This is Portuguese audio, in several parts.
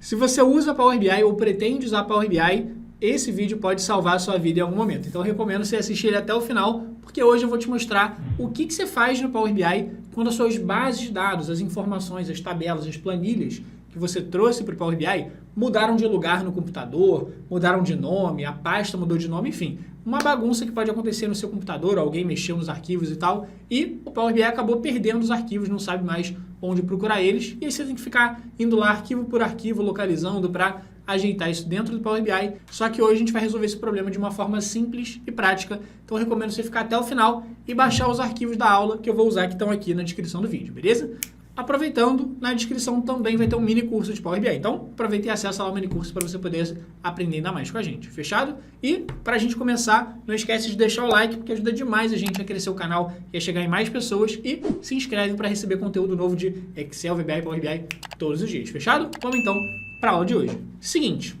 Se você usa Power BI ou pretende usar Power BI, esse vídeo pode salvar a sua vida em algum momento. Então, eu recomendo você assistir ele até o final, porque hoje eu vou te mostrar o que você faz no Power BI quando as suas bases de dados, as informações, as tabelas, as planilhas que você trouxe para o Power BI mudaram de lugar no computador, mudaram de nome, a pasta mudou de nome, enfim. Uma bagunça que pode acontecer no seu computador, alguém mexeu nos arquivos e tal, e o Power BI acabou perdendo os arquivos, não sabe mais onde procurar eles, e aí você tem que ficar indo lá arquivo por arquivo, localizando para ajeitar isso dentro do Power BI. Só que hoje a gente vai resolver esse problema de uma forma simples e prática, então eu recomendo você ficar até o final e baixar os arquivos da aula que eu vou usar que estão aqui na descrição do vídeo, beleza? Aproveitando, na descrição também vai ter um mini curso de Power BI. Então, aproveita e acessa lá o mini curso para você poder aprender ainda mais com a gente. Fechado? E, para a gente começar, não esquece de deixar o like, porque ajuda demais a gente a crescer o canal e a chegar em mais pessoas. E se inscreve para receber conteúdo novo de Excel, VBA e Power BI todos os dias. Fechado? Vamos então para a aula de hoje. Seguinte,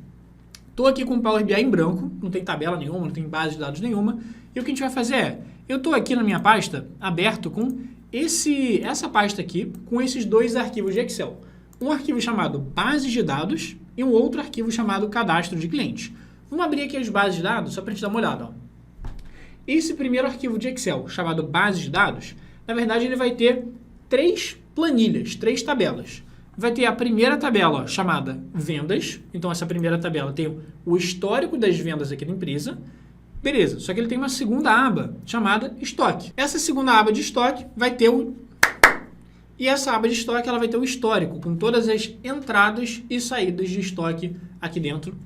estou aqui com o Power BI em branco, não tem tabela nenhuma, não tem base de dados nenhuma. E o que a gente vai fazer é, eu estou aqui na minha pasta aberto com essa pasta aqui com esses dois arquivos de Excel. Um arquivo chamado bases de dados e um outro arquivo chamado cadastro de clientes. Vamos abrir aqui as bases de dados só para a gente dar uma olhada. Ó. Esse primeiro arquivo de Excel, chamado bases de dados, na verdade ele vai ter três planilhas, três tabelas. Vai ter a primeira tabela ó, chamada vendas. Então essa primeira tabela tem o histórico das vendas aqui da empresa. Beleza, só que ele tem uma segunda aba chamada estoque. Essa segunda aba de estoque vai ter E essa aba de estoque ela vai ter o histórico, com todas as entradas e saídas de estoque aqui dentro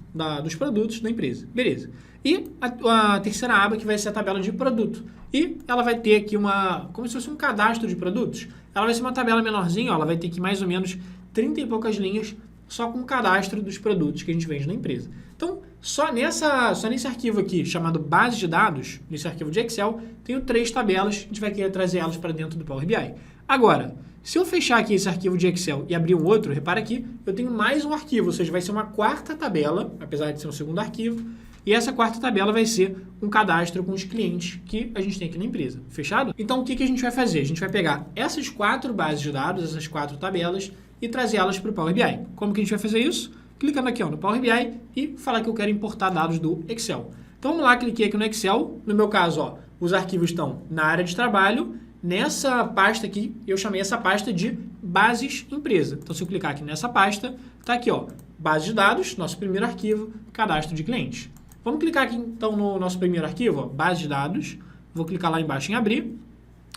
dos produtos da empresa. Beleza. E a terceira aba que vai ser a tabela de produto. E ela vai ter aqui como se fosse um cadastro de produtos. Ela vai ser uma tabela menorzinha, ó, ela vai ter aqui mais ou menos 30 e poucas linhas só com o cadastro dos produtos que a gente vende na empresa. Então, só nesse arquivo aqui, chamado base de dados, nesse arquivo de Excel, tenho três tabelas, a gente vai querer trazer elas para dentro do Power BI. Agora, se eu fechar aqui esse arquivo de Excel e abrir um outro, repara aqui, eu tenho mais um arquivo, ou seja, vai ser uma quarta tabela, apesar de ser um segundo arquivo, e essa quarta tabela vai ser um cadastro com os clientes que a gente tem aqui na empresa. Fechado? Então, o que a gente vai fazer? A gente vai pegar essas quatro bases de dados, essas quatro tabelas, e trazer elas para o Power BI. Como que a gente vai fazer isso? Clicando aqui ó, no Power BI e falar que eu quero importar dados do Excel. Então vamos lá, cliquei aqui no Excel. No meu caso, ó, os arquivos estão na área de trabalho. Nessa pasta aqui, eu chamei essa pasta de bases empresa. Então se eu clicar aqui nessa pasta, está aqui, ó, base de dados, nosso primeiro arquivo, cadastro de clientes. Vamos clicar aqui então no nosso primeiro arquivo, ó, base de dados. Vou clicar lá embaixo em abrir.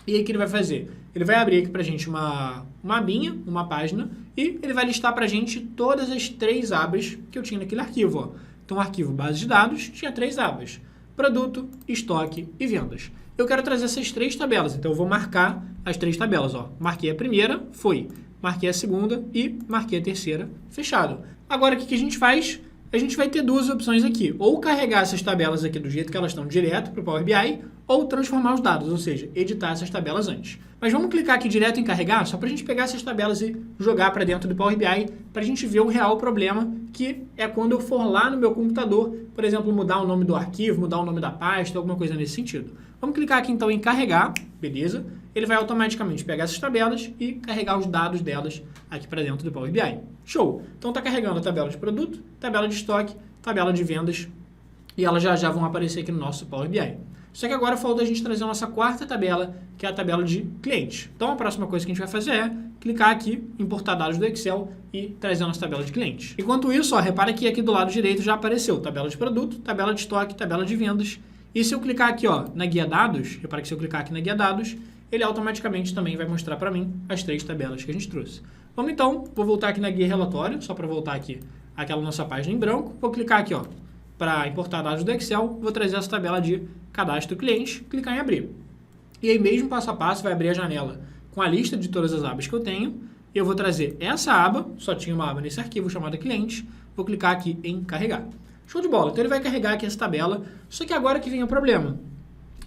E aí o que ele vai fazer? Ele vai abrir aqui para a gente uma abinha, uma página, e ele vai listar para a gente todas as três abas que eu tinha naquele arquivo. Ó. Então, o arquivo base de dados tinha três abas: produto, estoque e vendas. Eu quero trazer essas três tabelas, então eu vou marcar as três tabelas. Ó. Marquei a primeira, foi. Marquei a segunda e marquei a terceira, fechado. Agora, o que a gente faz? A gente vai ter duas opções aqui, ou carregar essas tabelas aqui do jeito que elas estão direto para o Power BI, ou transformar os dados, ou seja, editar essas tabelas antes. Mas vamos clicar aqui direto em carregar, só para a gente pegar essas tabelas e jogar para dentro do Power BI, para a gente ver o real problema, que é quando eu for lá no meu computador, por exemplo, mudar o nome do arquivo, mudar o nome da pasta, alguma coisa nesse sentido. Vamos clicar aqui então em carregar, beleza? Ele vai automaticamente pegar essas tabelas e carregar os dados delas aqui para dentro do Power BI. Show! Então está carregando a tabela de produto, tabela de estoque, tabela de vendas e elas já vão aparecer aqui no nosso Power BI. Só que agora falta a gente trazer a nossa quarta tabela, que é a tabela de clientes. Então a próxima coisa que a gente vai fazer é clicar aqui, importar dados do Excel e trazer a nossa tabela de clientes. Enquanto isso, ó, repara que aqui do lado direito já apareceu tabela de produto, tabela de estoque, tabela de vendas. E se eu clicar aqui ó, na guia dados, repara que se eu clicar aqui na guia dados, ele automaticamente também vai mostrar para mim as três tabelas que a gente trouxe. Vamos então, vou voltar aqui na guia relatório, só para voltar aqui àquela nossa página em branco. Vou clicar aqui ó, para importar dados do Excel, vou trazer essa tabela de cadastro cliente, clicar em abrir. E aí mesmo passo a passo vai abrir a janela com a lista de todas as abas que eu tenho. E eu vou trazer essa aba, só tinha uma aba nesse arquivo chamada clientes, vou clicar aqui em carregar. Show de bola, então ele vai carregar aqui essa tabela, só que agora que vem o problema.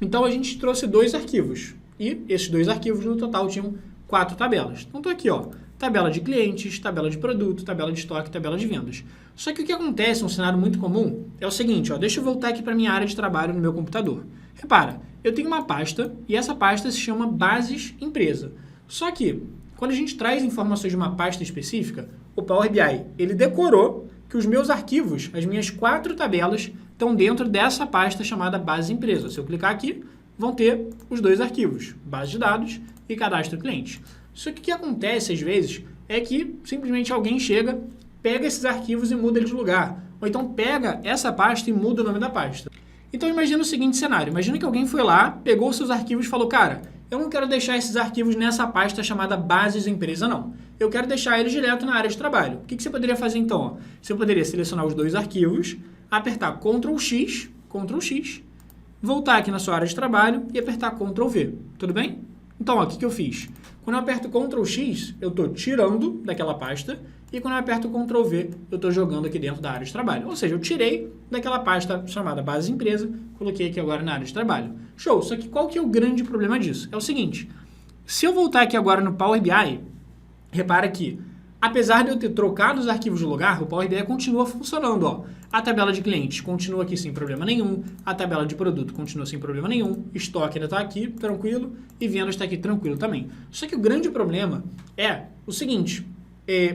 Então a gente trouxe dois arquivos, e esses dois arquivos no total tinham 4 tabelas. Então estou aqui, ó, tabela de clientes, tabela de produto, tabela de estoque, tabela de vendas. Só que o que acontece, um cenário muito comum, é o seguinte, ó, deixa eu voltar aqui para a minha área de trabalho no meu computador. Repara, eu tenho uma pasta, e essa pasta se chama bases empresa. Só que, quando a gente traz informações de uma pasta específica, o Power BI, ele decorou que os meus arquivos, as minhas 4 tabelas, estão dentro dessa pasta chamada base empresa. Se eu clicar aqui, vão ter os 2 arquivos, base de dados e cadastro cliente. Só que o que acontece às vezes é que simplesmente alguém chega, pega esses arquivos e muda eles de lugar. Ou então pega essa pasta e muda o nome da pasta. Então imagina o seguinte cenário, imagina que alguém foi lá, pegou os seus arquivos e falou, cara, eu não quero deixar esses arquivos nessa pasta chamada bases empresa, não. Eu quero deixar eles direto na área de trabalho. O que você poderia fazer então? Ó? Você poderia selecionar os 2 arquivos, apertar Ctrl X, voltar aqui na sua área de trabalho e apertar Ctrl V. Tudo bem? Então, ó, o que eu fiz? Quando eu aperto Ctrl X, eu estou tirando daquela pasta e quando eu aperto Ctrl V, eu estou jogando aqui dentro da área de trabalho. Ou seja, eu tirei daquela pasta chamada base empresa, coloquei aqui agora na área de trabalho. Show! Só que qual que é o grande problema disso? É o seguinte, se eu voltar aqui agora no Power BI, repara que, apesar de eu ter trocado os arquivos de lugar, o Power BI continua funcionando. Ó. A tabela de clientes continua aqui sem problema nenhum, a tabela de produto continua sem problema nenhum, estoque ainda está aqui, tranquilo, e vendas está aqui tranquilo também. Só que o grande problema é o seguinte,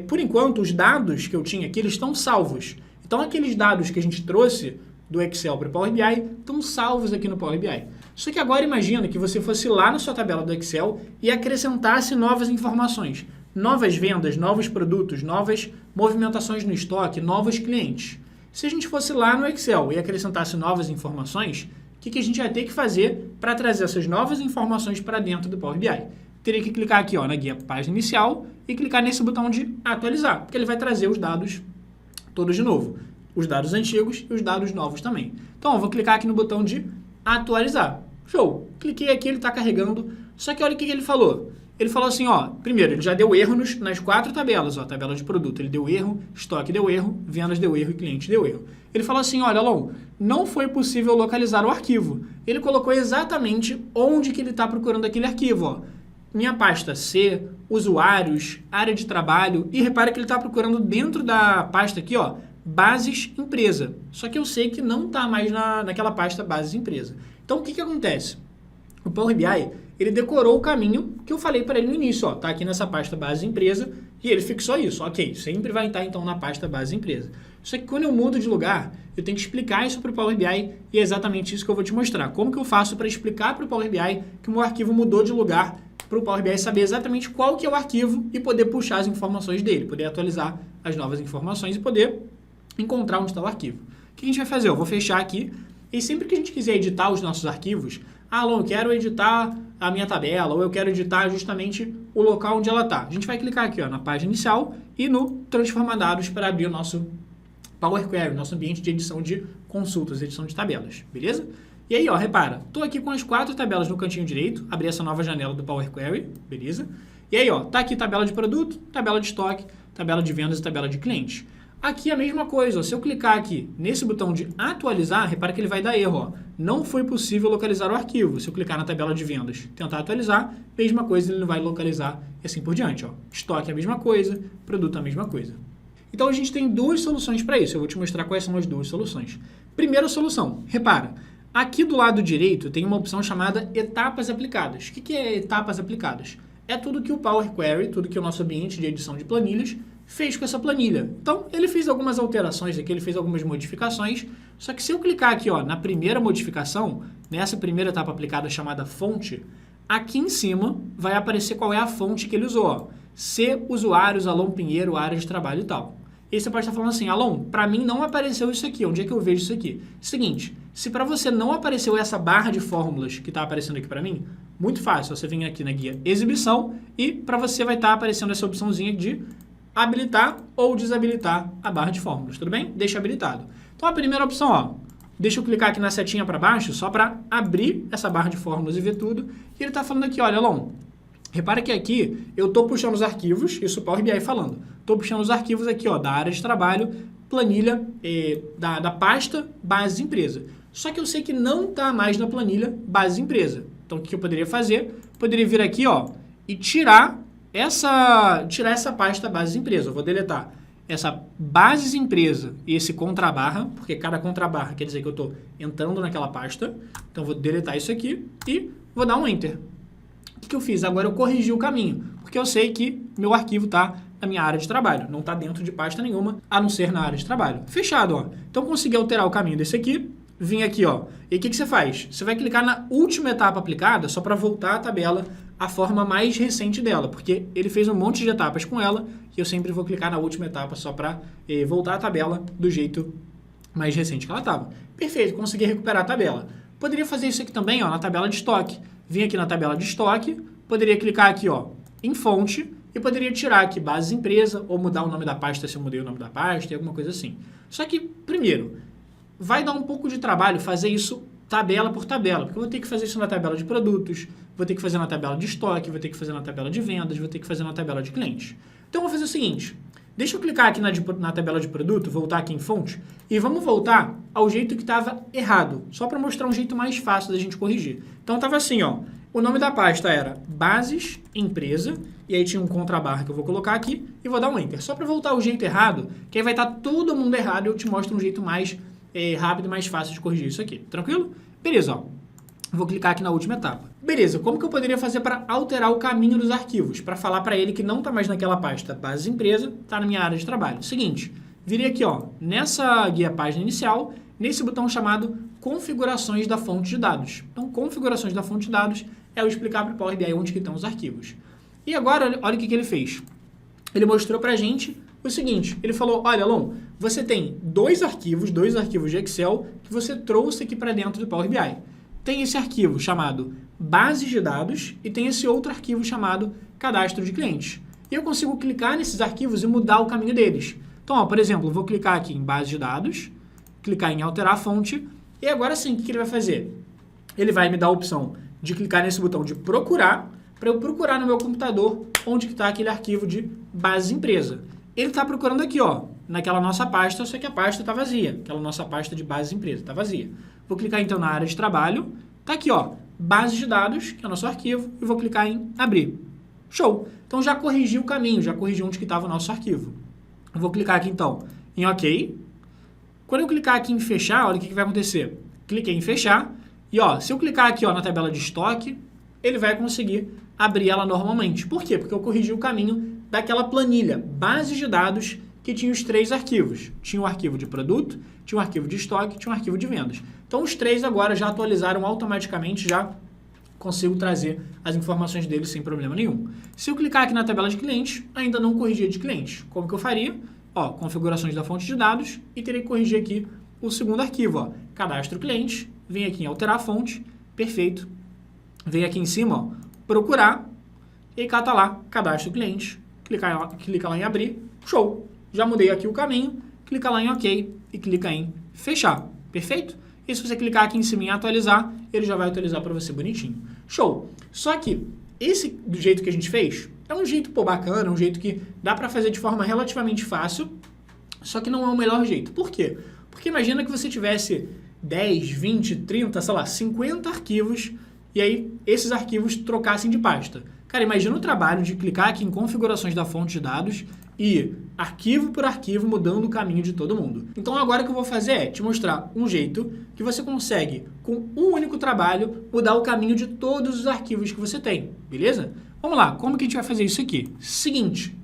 por enquanto os dados que eu tinha aqui, eles estão salvos. Então aqueles dados que a gente trouxe do Excel para o Power BI estão salvos aqui no Power BI. Só que agora imagina que você fosse lá na sua tabela do Excel e acrescentasse novas informações. Novas vendas, novos produtos, novas movimentações no estoque, novos clientes. Se a gente fosse lá no Excel e acrescentasse novas informações, o que a gente ia ter que fazer para trazer essas novas informações para dentro do Power BI? Teria que clicar aqui ó, na guia página inicial e clicar nesse botão de atualizar, porque ele vai trazer os dados todos de novo. Os dados antigos e os dados novos também. Então, eu vou clicar aqui no botão de atualizar. Show! Cliquei aqui, ele está carregando. Só que olha o que ele falou. Ele falou assim, ó, primeiro, ele já deu erro nas 4 tabelas, ó, tabela de produto. Ele deu erro, estoque deu erro, vendas deu erro e cliente deu erro. Ele falou assim, olha, Alon, não foi possível localizar o arquivo. Ele colocou exatamente onde que ele está procurando aquele arquivo, ó. Minha pasta C, usuários, área de trabalho, e repara que ele está procurando dentro da pasta aqui, ó, bases empresa. Só que eu sei que não está mais naquela pasta bases empresa. Então, o que acontece? O Power BI, ele decorou o caminho que eu falei para ele no início, ó, tá aqui nessa pasta base empresa, e ele fixou isso, ok, sempre vai estar então na pasta base empresa. Só que quando eu mudo de lugar, eu tenho que explicar isso para o Power BI, e é exatamente isso que eu vou te mostrar. Como que eu faço para explicar para o Power BI que o meu arquivo mudou de lugar, para o Power BI saber exatamente qual que é o arquivo e poder puxar as informações dele, poder atualizar as novas informações e poder encontrar onde está o arquivo. O que a gente vai fazer? Eu vou fechar aqui, e sempre que a gente quiser editar os nossos arquivos, Alon, eu quero editar a minha tabela, ou eu quero editar justamente o local onde ela está. A gente vai clicar aqui ó, na página inicial e no Transformar Dados para abrir o nosso Power Query, nosso ambiente de edição de consultas, edição de tabelas, beleza? E aí, ó, repara, estou aqui com as 4 tabelas no cantinho direito, abri essa nova janela do Power Query, beleza? E aí, ó, tá aqui tabela de produto, tabela de estoque, tabela de vendas e tabela de clientes. Aqui a mesma coisa, ó, se eu clicar aqui nesse botão de atualizar, repara que ele vai dar erro, ó. Não foi possível localizar o arquivo. Se eu clicar na tabela de vendas, tentar atualizar, mesma coisa, ele não vai localizar e assim por diante, ó. Estoque é a mesma coisa, produto é a mesma coisa. Então a gente tem 2 soluções para isso, eu vou te mostrar quais são as 2 soluções. Primeira solução, repara, aqui do lado direito tem uma opção chamada etapas aplicadas. O que é etapas aplicadas? É tudo que o Power Query, tudo que o nosso ambiente de edição de planilhas fez com essa planilha. Então, ele fez algumas alterações aqui, ele fez algumas modificações, só que se eu clicar aqui ó, na primeira modificação, nessa primeira etapa aplicada chamada fonte, aqui em cima vai aparecer qual é a fonte que ele usou. Ó. C, usuários, Alon Pinheiro, área de trabalho e tal. E você pode estar falando assim, Alon, para mim não apareceu isso aqui, onde é que eu vejo isso aqui? Seguinte, se para você não apareceu essa barra de fórmulas que está aparecendo aqui para mim, muito fácil, você vem aqui na guia exibição e para você vai estar aparecendo essa opçãozinha de habilitar ou desabilitar a barra de fórmulas, tudo bem? Deixa habilitado. Então a primeira opção, ó, deixa eu clicar aqui na setinha para baixo, só para abrir essa barra de fórmulas e ver tudo. E ele está falando aqui, olha, Alon, repara que aqui eu estou puxando os arquivos, isso o Power BI falando, estou puxando os arquivos aqui, ó, da área de trabalho, planilha, da pasta base empresa. Só que eu sei que não está mais na planilha base empresa. Então o que eu poderia fazer? Poderia vir aqui, ó, e tirar essa pasta bases empresa. Eu vou deletar essa bases empresa e esse contrabarra, porque cada contrabarra quer dizer que eu estou entrando naquela pasta. Então eu vou deletar isso aqui e vou dar um Enter. O que eu fiz? Agora eu corrigi o caminho, porque eu sei que meu arquivo está a minha área de trabalho. Não está dentro de pasta nenhuma, a não ser na área de trabalho. Fechado, ó. Então, consegui alterar o caminho desse aqui, vim aqui, ó. E o que você faz? Você vai clicar na última etapa aplicada, só para voltar a tabela à forma mais recente dela, porque ele fez um monte de etapas com ela, e eu sempre vou clicar na última etapa só para voltar a tabela do jeito mais recente que ela estava. Perfeito, consegui recuperar a tabela. Poderia fazer isso aqui também, ó, na tabela de estoque. Vim aqui na tabela de estoque, poderia clicar aqui, ó, em fonte, e poderia tirar aqui bases empresa, ou mudar o nome da pasta se eu mudei o nome da pasta, alguma coisa assim. Só que, primeiro, vai dar um pouco de trabalho fazer isso tabela por tabela, porque eu vou ter que fazer isso na tabela de produtos, vou ter que fazer na tabela de estoque, vou ter que fazer na tabela de vendas, vou ter que fazer na tabela de clientes. Então, eu vou fazer o seguinte, deixa eu clicar aqui na tabela de produto, voltar aqui em fonte, e vamos voltar ao jeito que estava errado, só para mostrar um jeito mais fácil da gente corrigir. Então, estava assim, ó, o nome da pasta era bases, empresa, e aí tinha um contrabarra que eu vou colocar aqui, e vou dar um enter, só para voltar ao jeito errado, que aí vai estar todo mundo errado, e eu te mostro um jeito mais rápido e mais fácil de corrigir isso aqui. Tranquilo? Beleza, ó. Vou clicar aqui na última etapa. Beleza, como que eu poderia fazer para alterar o caminho dos arquivos? Para falar para ele que não está mais naquela pasta bases empresa, está na minha área de trabalho. Seguinte, virei aqui, ó, nessa guia página inicial, nesse botão chamado configurações da fonte de dados. Então, configurações da fonte de dados é eu explicar para o Power BI onde que estão os arquivos. E agora, olha o que ele fez. Ele mostrou para a gente o seguinte, ele falou, olha, Alon, você tem dois arquivos de Excel que você trouxe aqui para dentro do Power BI. Tem esse arquivo chamado bases de dados e tem esse outro arquivo chamado cadastro de clientes. E eu consigo clicar nesses arquivos e mudar o caminho deles. Então, ó, por exemplo, eu vou clicar aqui em base de dados, clicar em alterar a fonte, e agora sim, o que ele vai fazer? Ele vai me dar a opção de clicar nesse botão de procurar, para eu procurar no meu computador onde está aquele arquivo de bases empresa. Ele está procurando aqui, ó, naquela nossa pasta, só que a pasta está vazia. Aquela nossa pasta de bases empresa está vazia. Vou clicar então na área de trabalho. Está aqui, ó, bases de dados, que é o nosso arquivo, e vou clicar em abrir. Show! Então já corrigi o caminho, já corrigi onde que estava o nosso arquivo. Eu vou clicar aqui então em OK. Quando eu clicar aqui em fechar, olha o que vai acontecer. Cliquei em fechar e, ó, se eu clicar aqui, ó, na tabela de estoque, ele vai conseguir abrir ela normalmente. Por quê? Porque eu corrigi o caminho daquela planilha, base de dados, que tinha os três arquivos. Tinha o arquivo de produto, tinha o arquivo de estoque, tinha o arquivo de vendas. Então, os três agora já atualizaram automaticamente, já consigo trazer as informações deles sem problema nenhum. Se eu clicar aqui na tabela de clientes, ainda não corrigi de clientes. Como que eu faria? Ó, configurações da fonte de dados e terei que corrigir aqui o segundo arquivo, ó, cadastro cliente, vem aqui em alterar a fonte, perfeito. Vem aqui em cima, ó, procurar, e aí cata lá, cadastro cliente, clica lá em abrir, show! Já mudei aqui o caminho, clica lá em OK e clica em fechar, perfeito? E se você clicar aqui em cima em atualizar, ele já vai atualizar para você bonitinho. Show! Só que esse do jeito que a gente fez é um jeito bacana, um jeito que dá para fazer de forma relativamente fácil, só que não é o melhor jeito. Por quê? Porque imagina que você tivesse 10, 20, 30, sei lá, 50 arquivos e aí esses arquivos trocassem de pasta. Cara, imagina o trabalho de clicar aqui em configurações da fonte de dados e ir arquivo por arquivo mudando o caminho de todo mundo. Então agora o que eu vou fazer é te mostrar um jeito que você consegue, com um único trabalho, mudar o caminho de todos os arquivos que você tem, beleza? Vamos lá, como que a gente vai fazer isso aqui? Seguinte,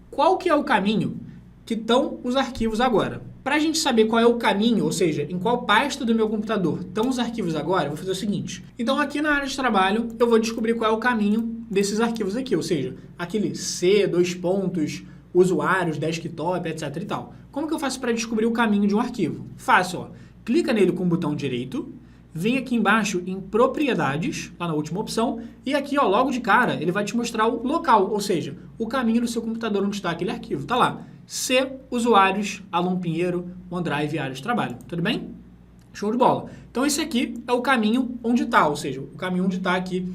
qual que é o caminho que estão os arquivos agora? Para a gente saber qual é o caminho, ou seja, em qual pasta do meu computador estão os arquivos agora, eu vou fazer o seguinte. Então, aqui na área de trabalho, eu vou descobrir qual é o caminho desses arquivos aqui, ou seja, aquele C, usuários, desktop, etc e tal. Como que eu faço para descobrir o caminho de um arquivo? Fácil, ó. Clica nele com o botão direito, vem aqui embaixo em propriedades, lá na última opção, e aqui, ó, logo de cara, ele vai te mostrar o local, ou seja, o caminho do seu computador onde está aquele arquivo. Tá lá. C, usuários, Alon Pinheiro, OneDrive, área de trabalho. Tudo bem? Show de bola. Então, esse aqui é o caminho onde está, ou seja, o caminho onde está aqui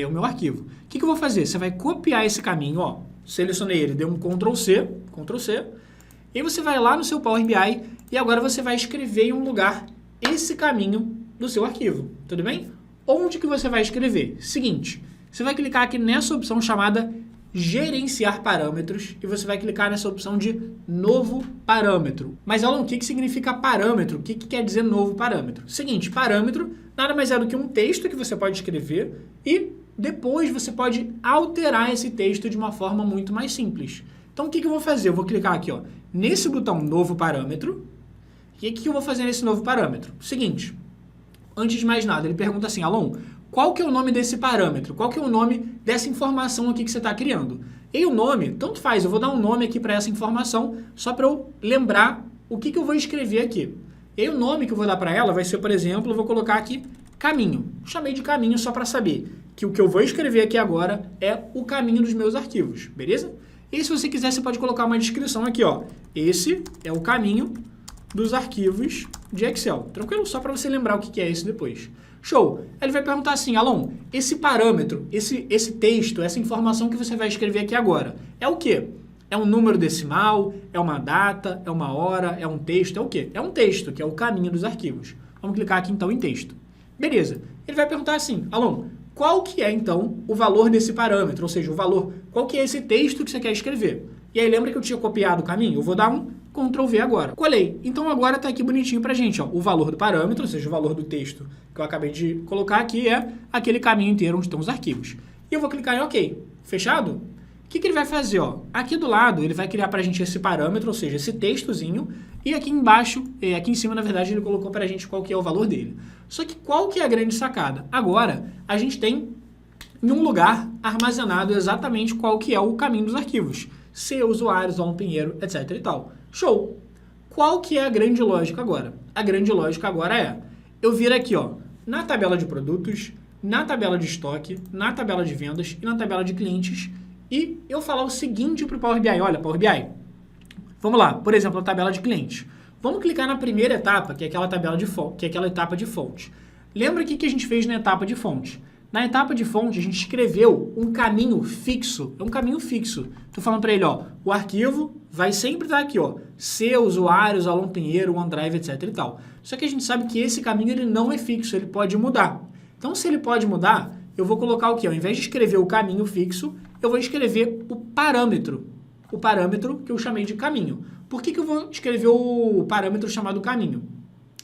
o meu arquivo. O que eu vou fazer? Você vai copiar esse caminho, ó. Selecionei ele, dei um Ctrl C, e aí você vai lá no seu Power BI e agora você vai escrever em um lugar esse caminho do seu arquivo. Tudo bem? Onde que você vai escrever? Seguinte, você vai clicar aqui nessa opção chamada gerenciar parâmetros e você vai clicar nessa opção de novo parâmetro. Mas, Alon, o que significa parâmetro? O que quer dizer novo parâmetro? Seguinte, parâmetro nada mais é do que um texto que você pode escrever e depois você pode alterar esse texto de uma forma muito mais simples. Então, o que eu vou fazer? Eu vou clicar aqui, ó, nesse botão Novo Parâmetro. E o que eu vou fazer nesse novo parâmetro? Seguinte, antes de mais nada, ele pergunta assim, Alon, qual que é o nome desse parâmetro? Qual que é o nome dessa informação aqui que você está criando? E o nome, tanto faz, eu vou dar um nome aqui para essa informação, só para eu lembrar o que eu vou escrever aqui. E o nome que eu vou dar para ela vai ser, por exemplo, eu vou colocar aqui caminho. Chamei de caminho só para saber que o que eu vou escrever aqui agora é o caminho dos meus arquivos, beleza? E se você quiser, você pode colocar uma descrição aqui, ó. Esse é o caminho dos arquivos de Excel. Tranquilo? Só para você lembrar o que é isso depois. Show! Ele vai perguntar assim, Alon, esse parâmetro, esse texto, essa informação que você vai escrever aqui agora, é o quê? É um número decimal? É uma data? É uma hora? É um texto? É o quê? É um texto, que é o caminho dos arquivos. Vamos clicar aqui então em texto. Beleza. Ele vai perguntar assim, Alon, qual que é então o valor desse parâmetro? Ou seja, o valor, qual que é esse texto que você quer escrever? E aí lembra que eu tinha copiado o caminho? Eu vou dar um Ctrl V agora. Colei. Então agora está aqui bonitinho pra gente, ó. O valor do parâmetro, ou seja, o valor do texto que eu acabei de colocar aqui é aquele caminho inteiro onde estão os arquivos. E eu vou clicar em OK. Fechado? O que ele vai fazer? Ó? Aqui do lado, ele vai criar pra gente esse parâmetro, ou seja, esse textozinho, e aqui embaixo, aqui em cima, na verdade, ele colocou pra gente qual que é o valor dele. Só que qual que é a grande sacada? Agora, a gente tem em um lugar armazenado exatamente qual que é o caminho dos arquivos. C, usuários, Alon Pinheiro, etc e tal. Show! Qual que é a grande lógica agora? A grande lógica agora é eu vir aqui, ó, na tabela de produtos, na tabela de estoque, na tabela de vendas e na tabela de clientes e eu falar o seguinte para o Power BI. Olha, Power BI, vamos lá, por exemplo, a tabela de clientes. Vamos clicar na primeira etapa, que é aquela tabela de fonte, que é aquela etapa de fonte. Lembra o que a gente fez na etapa de fonte? Na etapa de fonte, a gente escreveu um caminho fixo. É um caminho fixo. Estou falando para ele, ó, o arquivo vai sempre estar aqui, ó, C, usuários, Alon Pinheiro, OneDrive, etc e tal. Só que a gente sabe que esse caminho ele não é fixo, ele pode mudar. Então, se ele pode mudar, eu vou colocar o quê? Ao invés de escrever o caminho fixo, eu vou escrever o parâmetro que eu chamei de caminho. Por que eu vou escrever o parâmetro chamado caminho?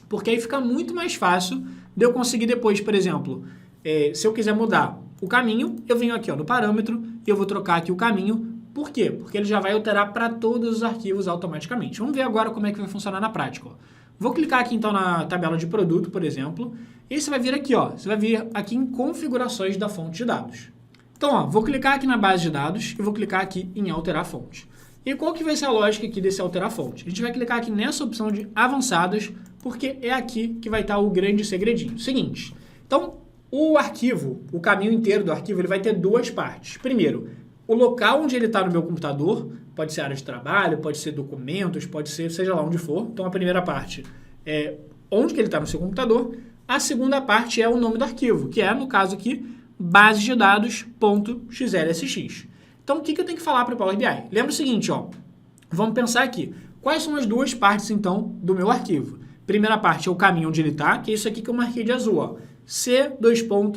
Porque aí fica muito mais fácil de eu conseguir depois, por exemplo, se eu quiser mudar o caminho, eu venho aqui, ó, no parâmetro e eu vou trocar aqui o caminho. Por quê? Porque ele já vai alterar para todos os arquivos automaticamente. Vamos ver agora como é que vai funcionar na prática. Ó. Vou clicar aqui então na tabela de produto, por exemplo, e você vai vir aqui, ó, você vai vir aqui em configurações da fonte de dados. Então, ó, vou clicar aqui na base de dados e vou clicar aqui em alterar fonte. E qual que vai ser a lógica aqui desse alterar fonte? A gente vai clicar aqui nessa opção de avançados, porque é aqui que vai estar o grande segredinho. Seguinte, então, o arquivo, o caminho inteiro do arquivo, ele vai ter duas partes. Primeiro, o local onde ele está no meu computador, pode ser área de trabalho, pode ser documentos, pode ser seja lá onde for. Então, a primeira parte é onde que ele está no seu computador. A segunda parte é o nome do arquivo, que é, no caso aqui, base de dados.xlsx. Então, o que eu tenho que falar para o Power BI? Lembra o seguinte, ó, vamos pensar aqui. Quais são as duas partes, então, do meu arquivo? Primeira parte é o caminho onde ele está, que é isso aqui que eu marquei de azul, ó. C,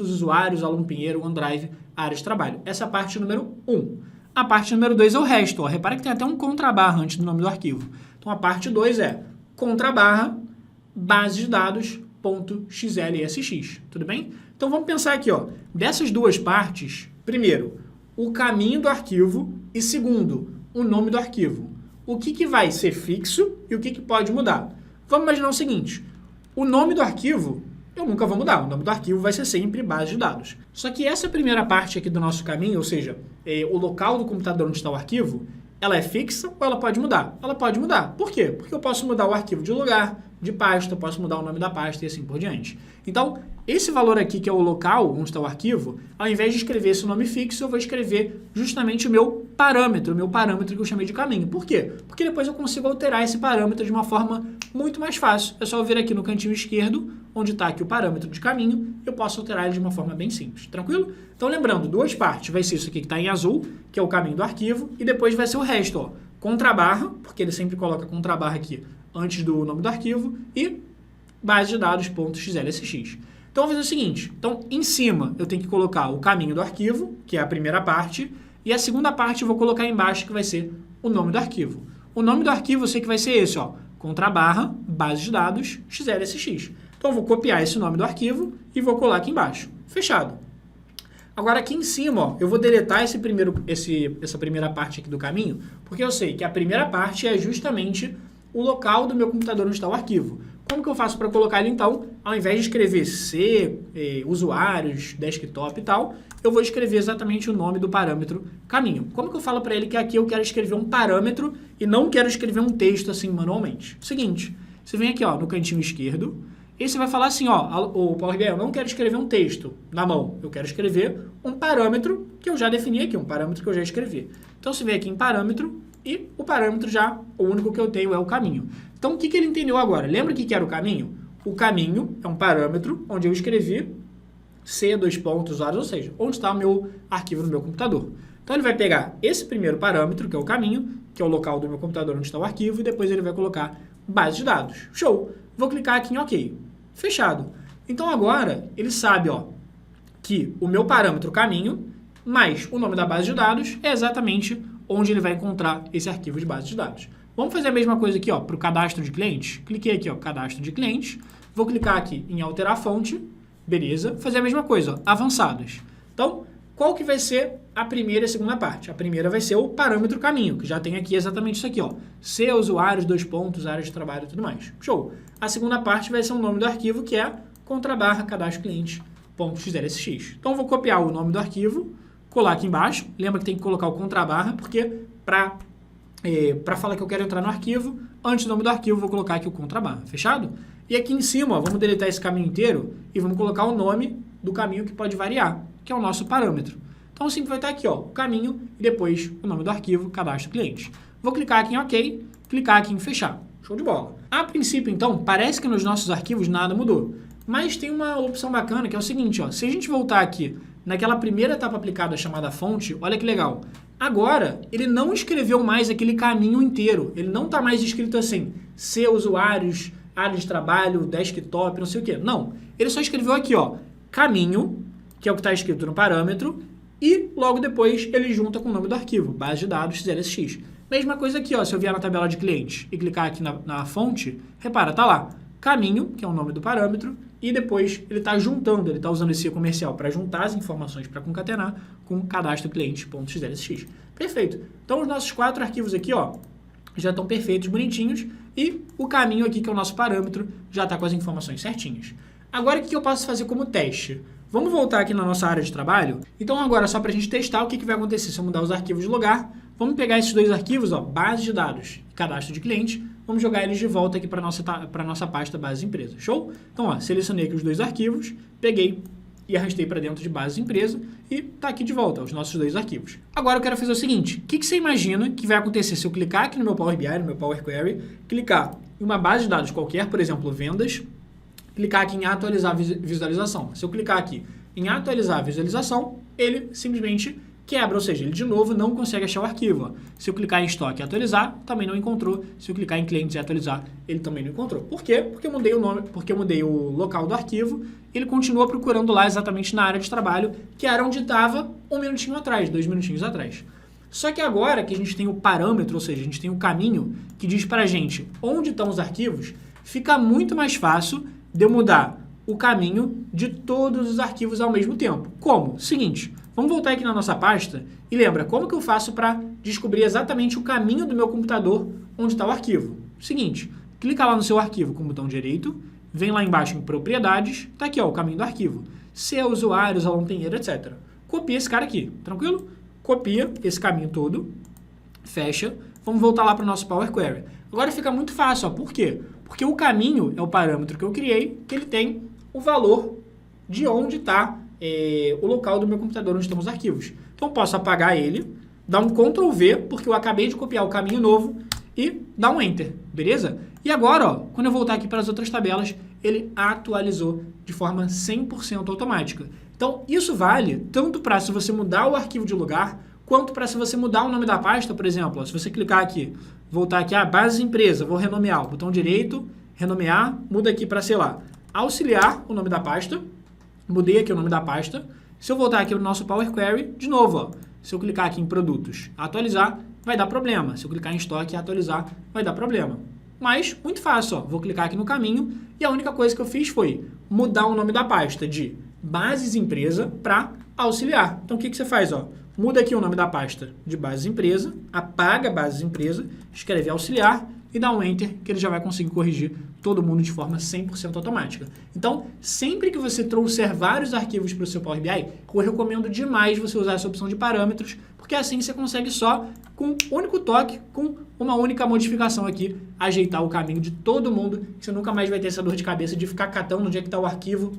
usuários, Alon Pinheiro, OneDrive, área de trabalho. Essa é a parte número 1. A parte número 2 é o resto, ó. Repara que tem até um contrabarra antes do nome do arquivo. Então, a parte 2 é contrabarra, base de dados.xlsx. Tudo bem? Então, vamos pensar aqui, ó. Dessas duas partes, primeiro, o caminho do arquivo e segundo, o nome do arquivo. O que vai ser fixo e o que pode mudar? Vamos imaginar o seguinte, o nome do arquivo eu nunca vou mudar, o nome do arquivo vai ser sempre base de dados. Só que essa primeira parte aqui do nosso caminho, ou seja, o local do computador onde está o arquivo, ela é fixa ou ela pode mudar? Ela pode mudar. Por quê? Porque eu posso mudar o arquivo de lugar, de pasta, posso mudar o nome da pasta e assim por diante. Então, esse valor aqui, que é o local onde está o arquivo, ao invés de escrever esse nome fixo, eu vou escrever justamente o meu parâmetro que eu chamei de caminho. Por quê? Porque depois eu consigo alterar esse parâmetro de uma forma muito mais fácil. É só eu vir aqui no cantinho esquerdo, onde está aqui o parâmetro de caminho, eu posso alterar ele de uma forma bem simples. Tranquilo? Então, lembrando, duas partes. Vai ser isso aqui que está em azul, que é o caminho do arquivo, e depois vai ser o resto, ó. Contrabarra, porque ele sempre coloca contrabarra aqui antes do nome do arquivo, e base de dados.xlsx. Então, eu vou fazer o seguinte. Então, em cima, eu tenho que colocar o caminho do arquivo, que é a primeira parte, e a segunda parte eu vou colocar embaixo, que vai ser o nome do arquivo. O nome do arquivo eu sei que vai ser esse, ó, contrabarra, base de dados, xlsx. Então, eu vou copiar esse nome do arquivo e vou colar aqui embaixo. Fechado. Agora aqui em cima, ó, eu vou deletar essa primeira parte aqui do caminho, porque eu sei que a primeira parte é justamente o local do meu computador onde está o arquivo. Como que eu faço para colocar ele então? Ao invés de escrever C, usuários, desktop e tal, eu vou escrever exatamente o nome do parâmetro caminho. Como que eu falo para ele que aqui eu quero escrever um parâmetro e não quero escrever um texto assim manualmente? Seguinte, você vem aqui ó, no cantinho esquerdo, e você vai falar assim, ó, o Power BI, eu não quero escrever um texto na mão, eu quero escrever um parâmetro que eu já defini aqui, um parâmetro que eu já escrevi. Então você vem aqui em parâmetro e o parâmetro já, o único que eu tenho é o caminho. Então o que ele entendeu agora? Lembra o que era o caminho? O caminho é um parâmetro onde eu escrevi C, usuários, ou seja, onde está o meu arquivo no meu computador. Então ele vai pegar esse primeiro parâmetro, que é o caminho, que é o local do meu computador onde está o arquivo, e depois ele vai colocar base de dados. Show! Vou clicar aqui em OK. Fechado. Então agora ele sabe ó, que o meu parâmetro caminho mais o nome da base de dados é exatamente onde ele vai encontrar esse arquivo de base de dados. Vamos fazer a mesma coisa aqui para o cadastro de cliente. Cliquei aqui, ó, cadastro de cliente. Vou clicar aqui em alterar fonte. Beleza. Fazer a mesma coisa, ó, avançados. Então, qual que vai ser a primeira e a segunda parte? A primeira vai ser o parâmetro caminho, que já tem aqui exatamente isso aqui, ó. C, usuários, áreas de trabalho e tudo mais. Show. A segunda parte vai ser o nome do arquivo, que é _cadastro_cliente.xlsx. Então, eu vou copiar o nome do arquivo, colar aqui embaixo. Lembra que tem que colocar o contrabarra, porque para falar que eu quero entrar no arquivo, antes do nome do arquivo, eu vou colocar aqui o contrabarra. Fechado? E aqui em cima, ó, vamos deletar esse caminho inteiro e vamos colocar o nome do caminho que pode variar, que é o nosso parâmetro. Então, sempre vai estar aqui, ó, o caminho e depois o nome do arquivo, cadastro cliente. Vou clicar aqui em OK, clicar aqui em fechar. Show de bola. A princípio, então, parece que nos nossos arquivos nada mudou. Mas tem uma opção bacana que é o seguinte, ó, se a gente voltar aqui naquela primeira etapa aplicada chamada fonte, olha que legal. Agora, ele não escreveu mais aquele caminho inteiro. Ele não está mais escrito assim, C, usuários, área de trabalho, desktop, não sei o quê. Não. Ele só escreveu aqui, ó, caminho, que é o que está escrito no parâmetro, e logo depois ele junta com o nome do arquivo, base de dados XLSX. Mesma coisa aqui, ó, se eu vier na tabela de clientes e clicar aqui na fonte, repara, tá lá, caminho, que é o nome do parâmetro, e depois ele está juntando, ele está usando esse comercial para juntar as informações para concatenar com cadastro cliente.xlsx. Perfeito. Então os nossos 4 arquivos aqui, ó, já estão perfeitos, bonitinhos, e o caminho aqui, que é o nosso parâmetro, já está com as informações certinhas. Agora, o que eu posso fazer como teste? Vamos voltar aqui na nossa área de trabalho. Então, agora, só para a gente testar o que vai acontecer se eu mudar os arquivos de lugar, vamos pegar esses 2 arquivos, ó, base de dados e cadastro de cliente, vamos jogar eles de volta aqui para a nossa pasta base empresa. Show? Então, ó, selecionei aqui os 2 arquivos, peguei e arrastei para dentro de base empresa e está aqui de volta os nossos 2 arquivos. Agora eu quero fazer o seguinte, o que você imagina que vai acontecer se eu clicar aqui no meu Power BI, no meu Power Query, clicar em uma base de dados qualquer, por exemplo, vendas, clicar aqui em atualizar visualização. Se eu clicar aqui em atualizar visualização, ele simplesmente quebra, ou seja, ele de novo não consegue achar o arquivo. Ó. Se eu clicar em estoque e atualizar, também não encontrou. Se eu clicar em clientes e atualizar, ele também não encontrou. Por quê? Porque eu mudei o nome, porque eu mudei o local do arquivo, ele continua procurando lá exatamente na área de trabalho, que era onde estava 1 minutinho atrás, 2 minutinhos atrás. Só que agora que a gente tem o parâmetro, ou seja, a gente tem o caminho que diz pra gente onde estão os arquivos, fica muito mais fácil de eu mudar o caminho de todos os arquivos ao mesmo tempo. Como? Seguinte, vamos voltar aqui na nossa pasta e lembra, como que eu faço para descobrir exatamente o caminho do meu computador onde está o arquivo? Seguinte, clica lá no seu arquivo com o botão direito, vem lá embaixo em propriedades, tá aqui ó, o caminho do arquivo. Se é usuários, Alon Pinheiro, etc. Copia esse cara aqui, tranquilo? Copia esse caminho todo, fecha, vamos voltar lá para o nosso Power Query. Agora fica muito fácil, ó, por quê? Porque o caminho é o parâmetro que eu criei, que ele tem o valor de onde está o local do meu computador onde estão os arquivos. Então, posso apagar ele, dar um Ctrl V, porque eu acabei de copiar o caminho novo, e dar um Enter, beleza? E agora, ó, quando eu voltar aqui para as outras tabelas, ele atualizou de forma 100% automática. Então, isso vale tanto para se você mudar o arquivo de lugar, quanto para se você mudar o nome da pasta, por exemplo. Ó, se você clicar aqui, voltar aqui, base empresa, vou renomear, botão direito, renomear, muda aqui para, sei lá, auxiliar o nome da pasta, mudei aqui o nome da pasta. Se eu voltar aqui no nosso Power Query, de novo, ó, se eu clicar aqui em produtos, atualizar, vai dar problema. Se eu clicar em estoque e atualizar, vai dar problema. Mas, muito fácil, ó, vou clicar aqui no caminho e a única coisa que eu fiz foi mudar o nome da pasta de bases empresa para auxiliar. Então, o que você faz? Ó, muda aqui o nome da pasta de bases empresa, apaga bases empresa, escreve auxiliar e dá um Enter, que ele já vai conseguir corrigir todo mundo de forma 100% automática. Então, sempre que você trouxer vários arquivos para o seu Power BI, eu recomendo demais você usar essa opção de parâmetros, porque assim você consegue só, com um único toque, com uma única modificação aqui, ajeitar o caminho de todo mundo, que você nunca mais vai ter essa dor de cabeça de ficar catando onde é que está o arquivo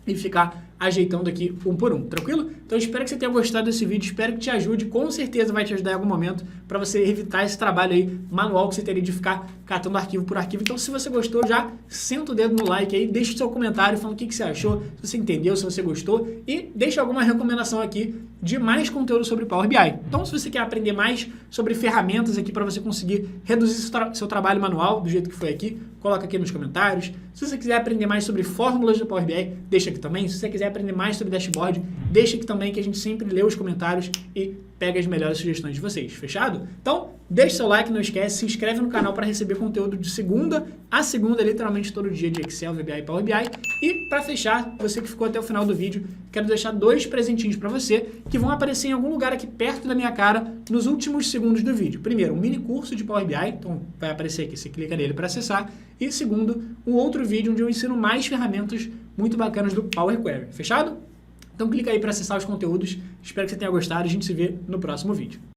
e ficar ajeitando aqui um por um, tranquilo? Então, espero que você tenha gostado desse vídeo, espero que te ajude, com certeza vai te ajudar em algum momento para você evitar esse trabalho aí manual que você teria de ficar catando arquivo por arquivo. Então, se você gostou, já senta o dedo no like aí, deixa o seu comentário falando o que você achou, se você entendeu, se você gostou e deixa alguma recomendação aqui de mais conteúdo sobre Power BI. Então, se você quer aprender mais sobre ferramentas aqui para você conseguir reduzir seu trabalho manual do jeito que foi aqui, coloca aqui nos comentários. Se você quiser aprender mais sobre fórmulas do Power BI, deixa aqui também. Se você quiser aprender mais sobre dashboard, deixa aqui também, que a gente sempre lê os comentários e pega as melhores sugestões de vocês. Fechado? Então, deixa seu like, não esquece, se inscreve no canal para receber conteúdo de segunda a segunda, literalmente todo dia, de Excel, VBA e Power BI. E para fechar, você que ficou até o final do vídeo, quero deixar 2 presentinhos para você que vão aparecer em algum lugar aqui perto da minha cara nos últimos segundos do vídeo. Primeiro, um mini curso de Power BI, então vai aparecer aqui, você clica nele para acessar. E segundo, um outro vídeo onde eu ensino mais ferramentas muito bacanas do Power Query. Fechado? Então clica aí para acessar os conteúdos. Espero que você tenha gostado e a gente se vê no próximo vídeo.